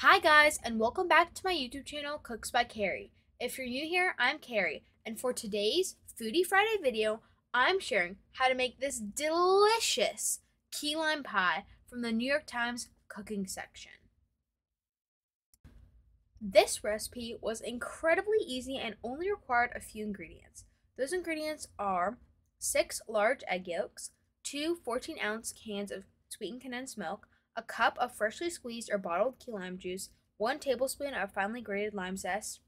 Hi guys, and welcome back to my YouTube channel, Cooks by Carrie. If you're new here, I'm Carrie, and for today's Foodie Friday video, I'm sharing how to make this delicious key lime pie from the New York Times cooking section. This recipe was incredibly easy and only required a few ingredients. Those ingredients are 6 large egg yolks, 2 14-ounce cans of sweetened condensed milk, a cup of freshly squeezed or bottled key lime juice, 1 tablespoon of finely grated lime zest,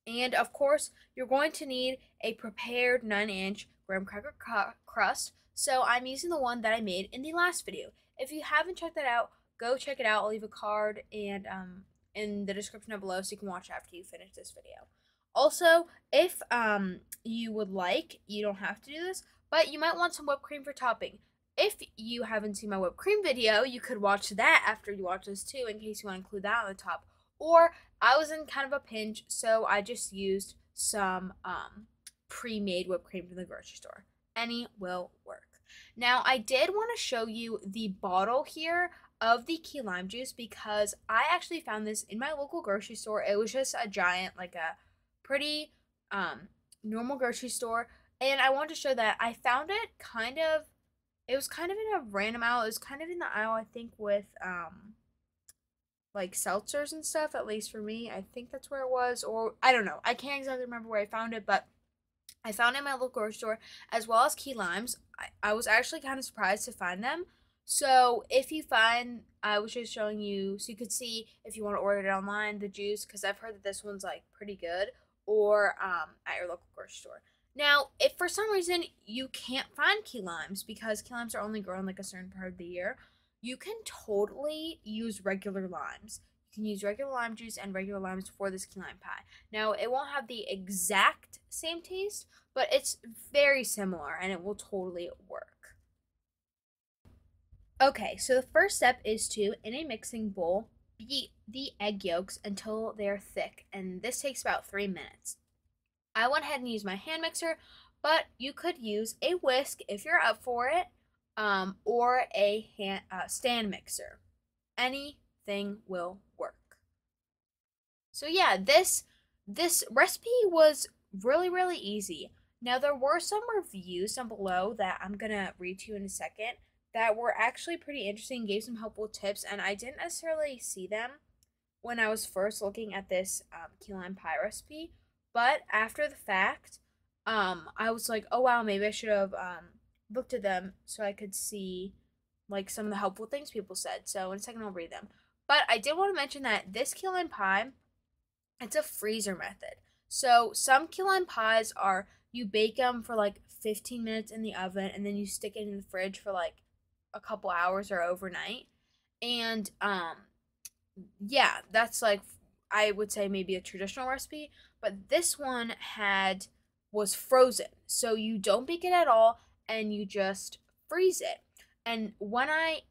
and of course, you're going to need a prepared 9-inch graham cracker crust. So I'm using the one that I made in the last video. If you haven't checked that out, go check it out. I'll leave a card and in the description down below so you can watch after you finish this video. Also, if you would like, you don't have to do this, but you might want some whipped cream for topping. If you haven't seen my whipped cream video, you could watch that after you watch this too, in case you want to include that on the top. Or I was in kind of a pinch, so I just used some pre-made whipped cream from the grocery store. Any will work. Now, I did want to show you the bottle here of the key lime juice because I actually found this in my local grocery store. It was just a giant, like a pretty normal grocery store, and I wanted to show that I found it it was kind of in a random aisle. It was kind of in the aisle, I think, with like seltzers and stuff, at least for me. I think that's where it was, or I don't know. I can't exactly remember where I found it, but I found it in my local grocery store as well as key limes. I was actually kind of surprised to find them. So if you find, I was just showing you so you could see if you want to order it online, the juice, because I've heard that this one's like pretty good, or at your local grocery store. Now, if for some reason you can't find key limes because key limes are only grown like a certain part of the year, you can totally use regular limes. You can use regular lime juice and regular limes for this key lime pie. Now, it won't have the exact same taste, but it's very similar and it will totally work. Okay, so the first step is to, in a mixing bowl, beat the egg yolks until they're thick, and this takes about 3 minutes. I went ahead and used my hand mixer, but you could use a whisk if you're up for it, or a stand mixer. Anything will work. So yeah, this recipe was really easy. Now there were some reviews down below that I'm gonna read to you in a second that were actually pretty interesting, gave some helpful tips, and I didn't necessarily see them when I was first looking at this key lime pie recipe. But after the fact, I was like, oh wow, maybe I should have looked at them so I could see like some of the helpful things people said. So in a second I'll read them. But I did want to mention that this key lime pie, it's a freezer method. So some key lime pies are you bake them for like 15 minutes in the oven and then you stick it in the fridge for like a couple hours or overnight. And yeah, that's like I would say maybe a traditional recipe, but this one was frozen. So you don't bake it at all and you just freeze it. And when I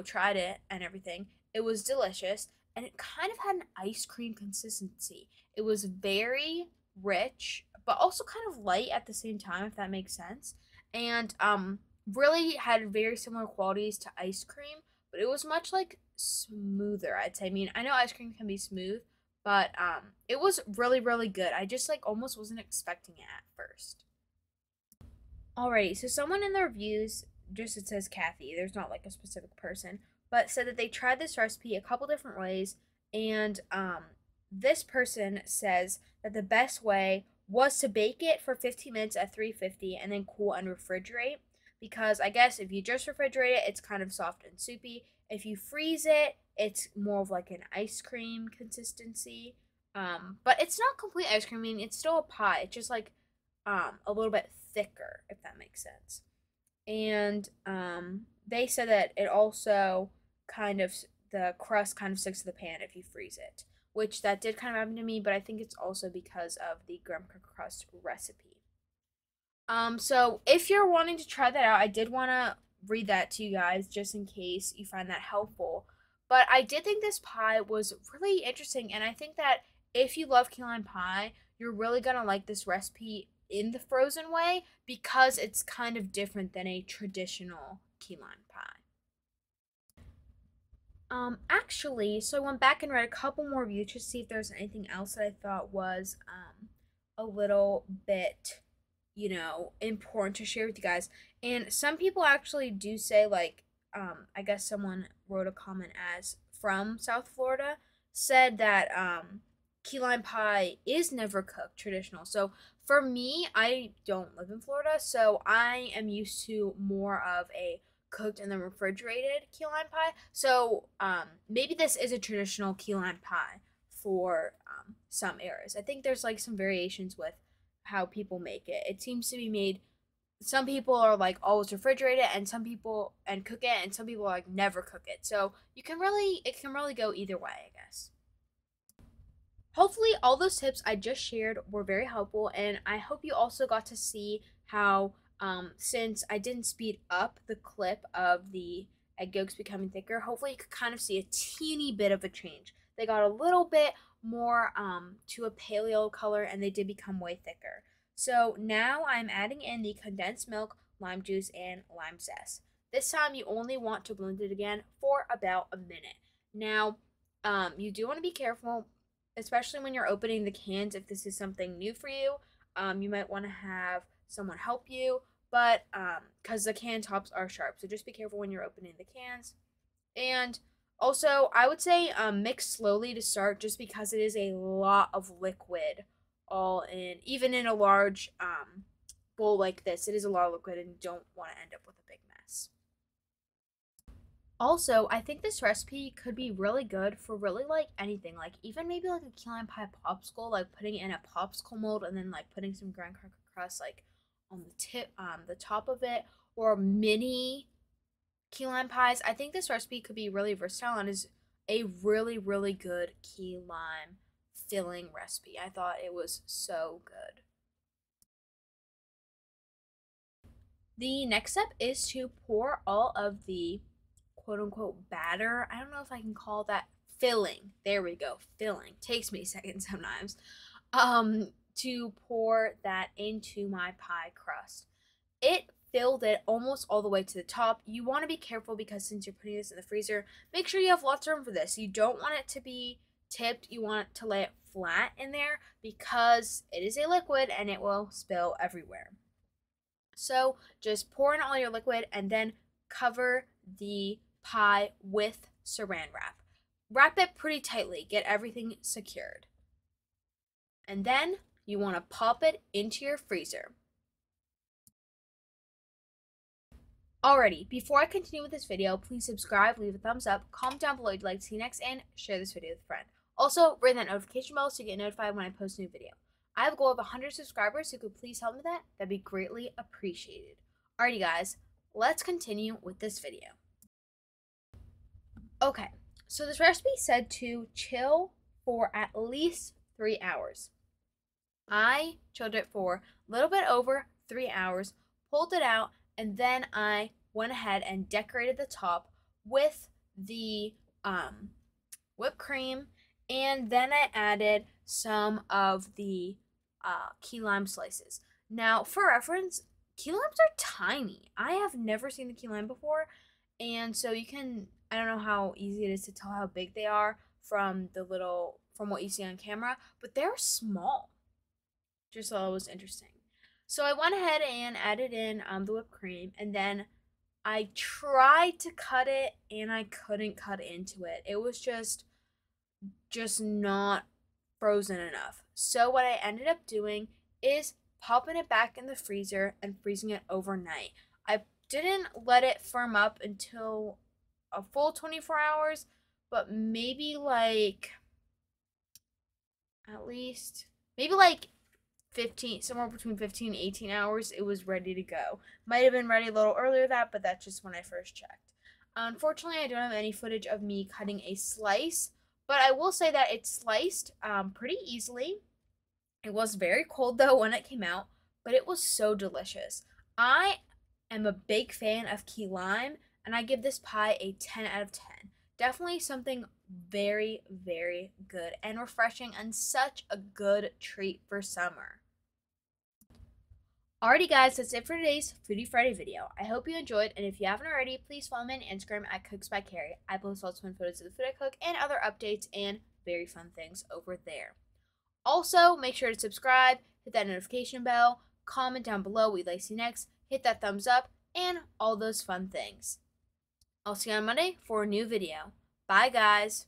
tried it and everything, it was delicious and it kind of had an ice cream consistency. It was very rich, but also kind of light at the same time, if that makes sense. And really had very similar qualities to ice cream, but it was much like smoother, I'd say. I mean, I know ice cream can be smooth, but it was really good. I just like almost wasn't expecting it at first. Alrighty, so someone in the reviews, just it says Kathy, there's not like a specific person, but said that they tried this recipe a couple different ways, and this person says that the best way was to bake it for 15 minutes at 350 and then cool and refrigerate, because I guess if you just refrigerate it, it's kind of soft and soupy. If you freeze it, it's more of like an ice cream consistency. But it's not complete ice cream. I mean, it's still a pie. It's just like a little bit thicker, if that makes sense. And they said that it also the crust kind of sticks to the pan if you freeze it, which that did kind of happen to me, but I think it's also because of the graham cracker crust recipe. So if you're wanting to try that out, I did want to read that to you guys just in case you find that helpful. But I did think this pie was really interesting, and I think that if you love key lime pie, you're really gonna like this recipe in the frozen way because it's kind of different than a traditional key lime pie. Actually, so I went back and read a couple more reviews to see if there's anything else that I thought was a little bit, important to share with you guys. And some people actually do say like, I guess someone wrote a comment as from South Florida said that key lime pie is never cooked traditional. So for me, I don't live in Florida, so I am used to more of a cooked and then refrigerated key lime pie. So maybe this is a traditional key lime pie for some areas. I think there's like some variations with how people make it. It seems to be made. Some people are like always refrigerate it, and some people and cook it, and some people are like never cook it. So it can really go either way, I guess. Hopefully, all those tips I just shared were very helpful, and I hope you also got to see how, since I didn't speed up the clip of the egg yolks becoming thicker, hopefully you could kind of see a teeny bit of a change. They got a little bit more to a paleo color, and they did become way thicker. So now I'm adding in the condensed milk, lime juice, and lime zest. This time you only want to blend it again for about a minute. Now, you do want to be careful, especially when you're opening the cans. If this is something new for you, you might want to have someone help you, but because the can tops are sharp, so just be careful when you're opening the cans. And also, I would say mix slowly to start, just because it is a lot of liquid all in. Even in a large bowl like this, it is a lot of liquid, and you don't want to end up with a big mess. Also, I think this recipe could be really good for really like anything, like even maybe like a key lime pie popsicle, like putting it in a popsicle mold and then like putting some graham cracker crust like on the top of it, or mini key lime pies. I think this recipe could be really versatile and is a really, really good key lime filling recipe. I thought it was so good. The next step is to pour all of the quote unquote batter. I don't know if I can call that filling. There we go. Filling. Takes me a second sometimes. To pour that into my pie crust. It filled it almost all the way to the top. You want to be careful because since you're putting this in the freezer, make sure you have lots of room for this. You don't want it to be tipped. You want to lay it flat in there because it is a liquid and it will spill everywhere. So just pour in all your liquid and then cover the pie with saran wrap. Wrap it pretty tightly, get everything secured. And then you want to pop it into your freezer. Alrighty, before I continue with this video, please subscribe, leave a thumbs up, comment down below if you'd like to see next, and share this video with a friend. Also, ring that notification bell so you get notified when I post a new video. I have a goal of 100 subscribers, so if you could please help me with that, that'd be greatly appreciated. Alrighty guys, let's continue with this video. Okay, so this recipe said to chill for at least 3 hours. I chilled it for a little bit over 3 hours, pulled it out, and then I went ahead and decorated the top with the whipped cream, and then I added some of the key lime slices. Now, for reference, key limes are tiny. I have never seen the key lime before, and so I don't know how easy it is to tell how big they are from from what you see on camera, but they're small. Just thought it was interesting. So I went ahead and added in the whipped cream, and then I tried to cut it and I couldn't cut into it. It was just not frozen enough. So what I ended up doing is popping it back in the freezer and freezing it overnight. I didn't let it firm up until a full 24 hours, but maybe like at least maybe like 15, somewhere between 15 and 18 hours, it was ready to go. Might have been ready a little earlier than that, but that's just when I first checked. Unfortunately, I don't have any footage of me cutting a slice, but I will say that it sliced pretty easily. It was very cold though when it came out, but it was so delicious. I am a big fan of key lime, and I give this pie a 10 out of 10. Definitely something very, very good and refreshing, and such a good treat for summer. Alrighty guys, that's it for today's Foodie Friday video. I hope you enjoyed, and if you haven't already, please follow me on Instagram at Cooks by Carrie. I post lots of fun photos of the food I cook and other updates and very fun things over there. Also, make sure to subscribe, hit that notification bell, comment down below what you'd like to see next, hit that thumbs up, and all those fun things. I'll see you on Monday for a new video. Bye guys!